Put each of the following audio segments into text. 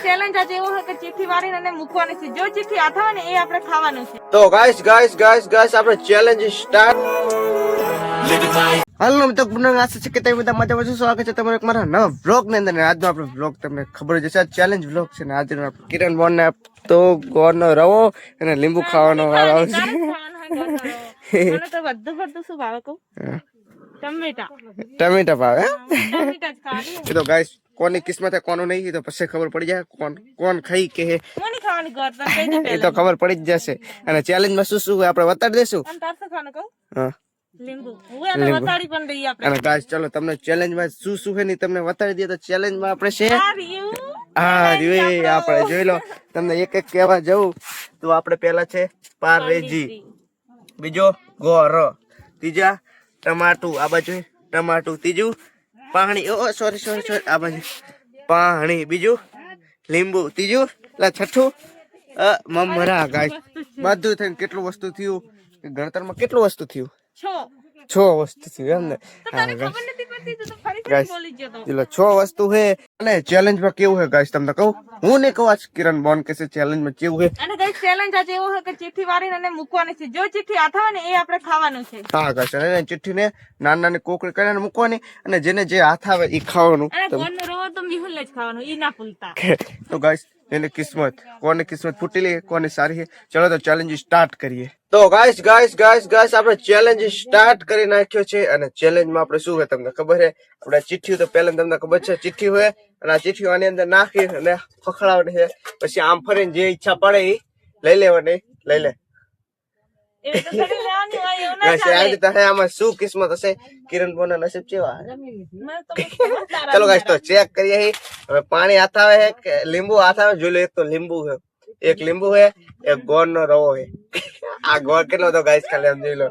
Challenge આજે એવો છે કે ચીઠી વાળીને એને મૂકવાની છે. જો ચીઠી હાથ આવે ને એ આપણે ખાવાનું છે. તો ગાઈસ આપણે ચેલેન્જ સ્ટાર્ટ. હાલો મિત્રો, પુનઃ આશા છે કે તમે બધા મજામાં છો. સ્વાગત છે તમારું એક મારા નવા વ્લોગ ની અંદર. આજનો આપણો વ્લોગ તમને ખબર જ હશે, ચેલેન્જ વ્લોગ છે ને. આજનો કિરણ બોન ને તો ગોળનો રવો અને લીંબુ ખાવાનો વારો આવશે. મને તો બધું પડતું શું ભાવે કહું? ટમેટા ભાવે. ટમેટા જ ખાવાની. એ તો ગાઈસ કોની કિસ્મત હે કોનું નહીં, એ તો પછી ખબર પડી જાય. કોણ ખાઈ કે કોની ખાવાની ગોળ તને કહી દે એ પહેલા. તો ખબર પડી જ જશે. અને ચેલેન્જમાં શું શું હોય આપણે બતાડી દેશું. અને તાર શું ખાવાનું કહું? હા, લીંબુ. હું એને વતાડી પણ દઈએ આપણે. અને ગાઈસ ચલો તમને ચેલેન્જમાં શું શું છે ને તમને બતાડી દઈએ. તો ચેલેન્જમાં આપણે છે આપણે જોઈ લો. તમને એક એક કહેવા જવું તો આપણે પેલા છે પારેજી, બીજો ગોર, ત્રીજા ટમાટું, આ બાજુ ટમાટું, ત્રીજું પાણી, સોરી આ બાજુ પાણી, બીજું લીંબુ, ત્રીજું છઠ્ઠું મમરા. ગાઈસ બધું થઈને કેટલું વસ્તુ થયું ગણતરમાં, કેટલું વસ્તુ થયું? 6 વસ્તુ થયું એમ ને. ચલો 6 વસ્તુ છે. અને ચેલેન્જમાં કેવું છે ગાઈસ તમને કહું, હું નહીં કહું, આજ કિરણ બોન કે છે ચેલેન્જમાં કેવું છે. અને ગાઈસ ચેલેન્જ આજે એવો છે કે ચીઠી વાળીને એને મૂકવાની છે. જો ચીઠી હાથ આવે ને એ આપણે ખાવાનું છે. હા ગાઈસ, અને ચિઠ્ઠીને નાની કોકરી કરીને મૂકવાની અને જેને જે હાથ આવે એ ખાવાનું. અને ગોળનો રવો તો મિહુલ જ ખાવાનો, ઈ ના ભૂલતા. તો ગાઈસ એની કિસ્મત, કોની કિસ્મત ફૂટેલી કોની સારી છે. ચલો તો ચેલેન્જ સ્ટાર્ટ કરીએ. તો ગાઈસ આપણે ચેલેન્જ સ્ટાર્ટ કરી નાખ્યો છે. અને ચેલેન્જમાં આપણે શું છે તમને ખબર છે? આપણે ચિઠ્ઠી તો પહેલા તમને ખબર છે ચિઠ્ઠી હોય, અને આ ચિઠ્ઠી આની અંદર નાખી અને ખખડાવવાની છે. પછી આમ ફરીને જે ઈચ્છા પડે એ લઈ લેવાની. લઈ લે એવી તો થોડી લેવાની હોય, એવું ના ગાઈસ. આ ચાલે. રીતે હે, આમાં શું કિસ્મત હશે? કિરણ બોના નસીબ કેવા? મને તો ખબર તારા ચલો ગાઈસ તો ચેક કરીએ. હવે પાણી હાથ આવે છે કે લીંબુ હાથ આવે? જોઈ લો. એક તો લીંબુ છે, એક લીંબુ છે, એક ગોળનો રવો છે. આ ગોળ કેટલો હતો ગાઈસ ખાલી આમ જોઈ લો.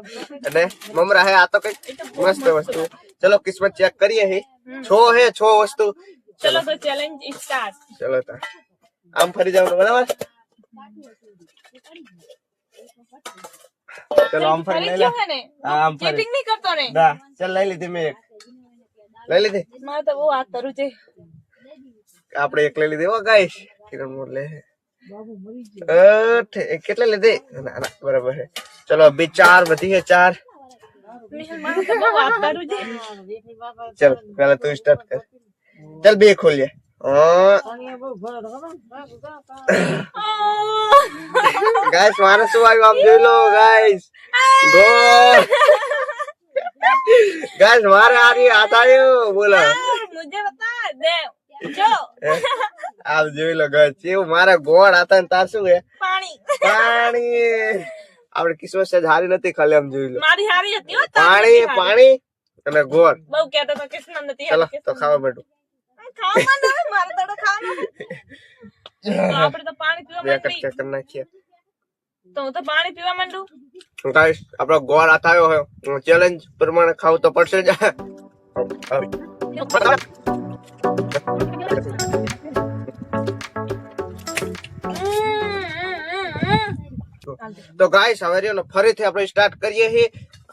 અને મમરા હે. આ તો કઈક મસ્ત વસ્તુ. ચલો કિસ્મત ચેક કરીએ. 6 વસ્તુ. ચલો તો ચેલેન્જ સ્ટાર્ટ. ચલો તો આમ ફરી જવાનું બરાબર. ચલો આમ ફરી લઈ લે. આમ ફરી ચીટિંગ નહીં કરતો ને. દા ચલ લઈ લીધી મેં એક. લઈ લીધી. મારે તો બહુ હાથ કરું છે. આપણે એક લઈ લીધી હો ગાઈસ. કિરણ મોર લે કેટલે લીધી? ના બરાબર છે. ચલો અભી 4 વધી છે. 4. મિહુલ મારે તો બહુ હાથ કરું છે. ચલ પહેલા તું સ્ટાર્ટ કર. ચલ 2 ખોલીએ. ગાઈસ મારે શું આવ્યું આમ જોઈ લો ગાઈસ. ગોળ. ગાઈસ મારે આ રહ્યું હાથ આવ્યું. બોલો મુજે બતા દે. જો આમ જોઈ લો ગાઈસ. એવું મારા ગોળ હતા ને તાર શું છે? પાણી. આપણે કિસ્મત છે હારી નથી. ખાલી આમ જોઈ લો. મારી હારી હતી હો. પાણી અને ગોળ. બહુ કહેતો તો કિસ્મત નથી. ચલો તો ખાવા બેઠું. ખાવાનું હવે મારે તો ખાવાનું. તો આપણે તો પાણી પીવા બે માંડી. કટકા કરી નાખીએ. તો હું તો પાણી પીવા માંડું. ગાઈસ આપણો ગોળ હાથ આવ્યો હોય, ચેલેન્જ પ્રમાણે ખાવું તો પડશે જ. તો ગાઈસ હવે રહ્યો ને ફરીથી આપણે સ્ટાર્ટ કરીએ છીએ.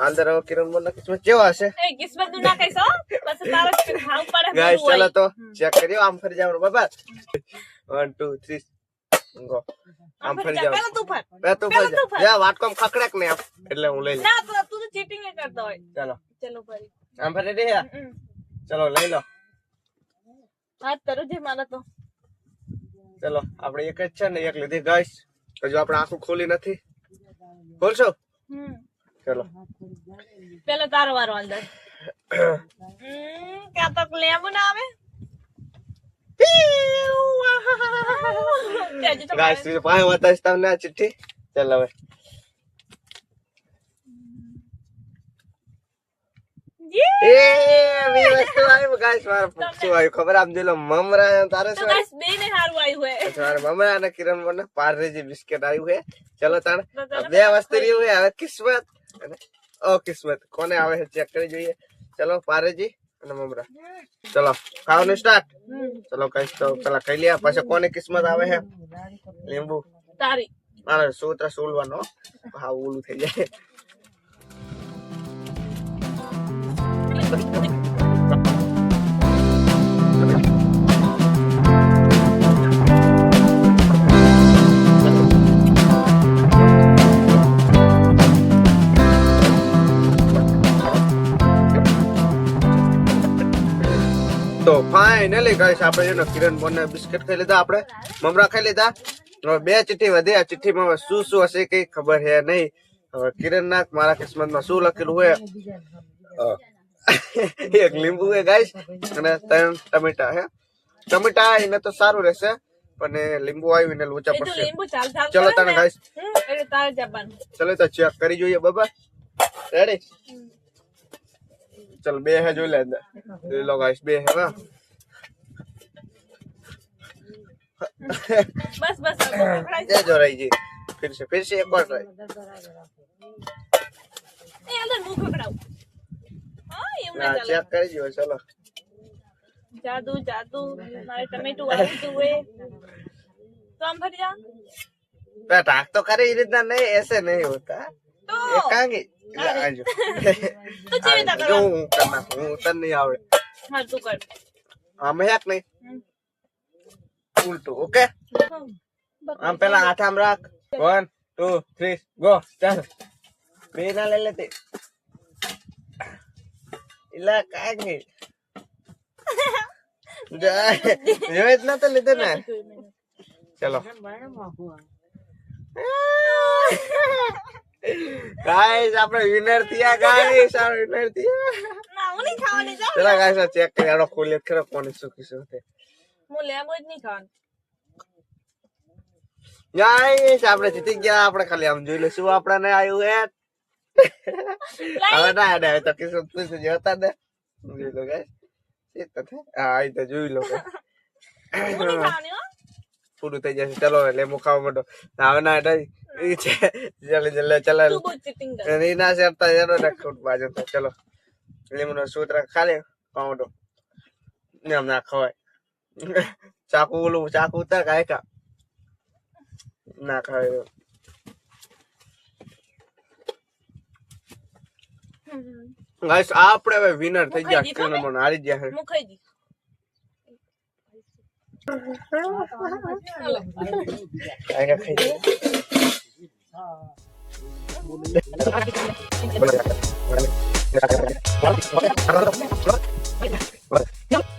અંદર હવે કિરણ બોલના કિસ્મત કેવા હશે? એ કિસ્મત નું ના કહીશ હો. પછી તારો ખાવું પડે. ગાઈસ બધું ચલો હોય. તો ચેક કરીએ. આમ ફરી જવાનું બાબા. 1 2 3 ગો. આમ ફરી જાવ. પેલા તું ફર. બે તું ફરી જા. જા વાટકોમ ખકડક ને આમ. એટલે હું લઈ લઉં. ના તું તો ચીટિંગ કરતો હોય. ચલો ચલો ફરી. આમ ફરી દે. ચલો લઈ લો. હાથ કરું છે મારા તો. ચલો આપણે એક જ છે ને એક લીધી ગાઈસ. હજુ આપણે આંખું ખોલી નથી. ખોલશો? ચલો પેલો તારો વારો હાલ દે. ક્યાં તક લેબુ ના આવે? ગાઈસ પાસે બતાવીશ તમને આ ચિઠ્ઠી. ચાલ હવે બી વસ્તુ આવી ગાઈસ. મારે શું આવ્યું ખબર? આમ જોઈ લો મમરા. તારે શું આવ્યું? બે ને હારું આવ્યું હે. તમારે મમરા અને કિરણ બોને પાર્લેજી બિસ્કિટ આવ્યું છે. ચલો તાણ 2 વસ્તુ રહ્યું છે. હવે કિસ્મત અને અકિસ્મત કોને આવે છે ચેક કરી જોઈએ. ચલો પારેજી અને મમરા. ચલો ખાવાનું સ્ટાર્ટ. ચલો કઈશ તો પેલા ખાઈ લે. પછી કોની કિસ્મત આવે છે? લીંબુ. તારી. મારે સૂત્ર સોલવાનો. હા ઓલું થઈ જાય. ફાઇનલી ગાઈસ આપણે એનો કિરણ બોને બિસ્કિટ ખાઈ લીધા, આપણે મમરા ખાઈ લીધા. હવે 2 ચિઠ્ઠી વધી. આ ચિઠ્ઠીમાં હવે શું શું હશે કઈ ખબર હે નહીં. હવે કિરણ ના મારા કિસ્મતમાં શું લખેલું હોય. એક લીંબુ હે ગાઈસ અને 3 ટમેટા હે. ટમેટા એને તો સારું રહેશે પણ લીંબુ આવીને લોચા પડશે. ચલો તને ગાઈસ ચલો તો ચેક કરી જોઈએ બાબા. રેડી? चल 2 है जो ले लो गाइस 2 है ना. बस ये जो रही जी फिर से एक बार ट्राई. ए अंदर मुंह पकड़ाओ. हां ये ना चेक કરી જો. चलो जादू मारे टमेटो આવી તું એ तो हम फट जा. बेटा तो करे इतना नहीं, ऐसे नहीं होता. तो ये कांगे आजो तो चेता कर. जो करना हूं तन नहीं आवड़े. हां तू कर. हम एक नहीं उल्टो. ओके हम पहला हाथ हम रख. 1 2 3 गो. चल बेना ले लेते. इला कांगे जो इतना तो लेते ना. चलो गाइस આપણે વિનર થયા. ગાइस આ વિનર થયા. ના હું નહીં ખાવાની જા. ચલા ગાइस આ ચેક કરી આડો ખોલી ખરો કોને શું કીશું તે. હું લેમો જ નહીં ખાવાનું. ગાइस આપણે જીતી ગયા. આપણે ખાલી આમ જોઈ લેશું આપણને આવ્યું હે. હવે ના આવે તો કિસ્મત પૂછ જોતા ને જોઈ લો ગાइस. એ તો આ આ તો જોઈ લો. હું નહીં ખાવાની હો. પૂરું થઈ જશે. ચલો લેમો ખાવા માંડો. હવે ના ડાઈ ઈ છે જલ્દી ચલા. તું બહુ ચીટિંગ કર. नहीं ना सेरता यार रखो बाजू तो. चलो लेमन सूत्र खा ले पाउडो ने हम ना खवाय. चाकू उतर काय का ना खाय. गाइस આપણે હવે વિનર થઈ ગયા. કેનો મન હારી ગયા છે. હું ખાઈ દી. આયા ખાઈ.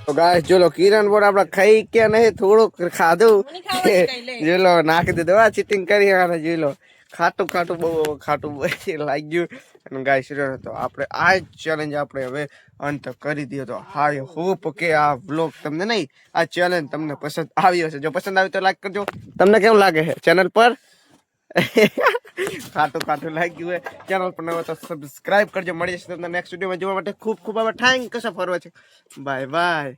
તો ગાઈસ જો લો કિરણ બોર આપણે ખાઈ કે નહીં થોડુંક ખાધું. જો લો નાખી દીધું. આ ચીટિંગ કરી અને જો લો ખાટું બહુ ખાટું લાગ્યું. અને ગાઈસ તો આપણે આ ચેલેન્જ આપણે હવે અંત કરી દીધો. તો હાઈ હોપ કે આ વ્લોગ તમને નહીં આ ચેલેન્જ તમને પસંદ આવ્યો હશે. જો પસંદ આવ્યું તો લાઈક કરજો. તમને કેવું લાગે છે ચેનલ પર? ખાટું લાગ્યું હોય ચેનલ પર નવો તો સબસ્ક્રાઇબ કરજો. મળી જશે તમને નેક્સ્ટ વિડીયોમાં જોવા માટે. ખૂબ આભાર. Thank you for watching. Bye bye.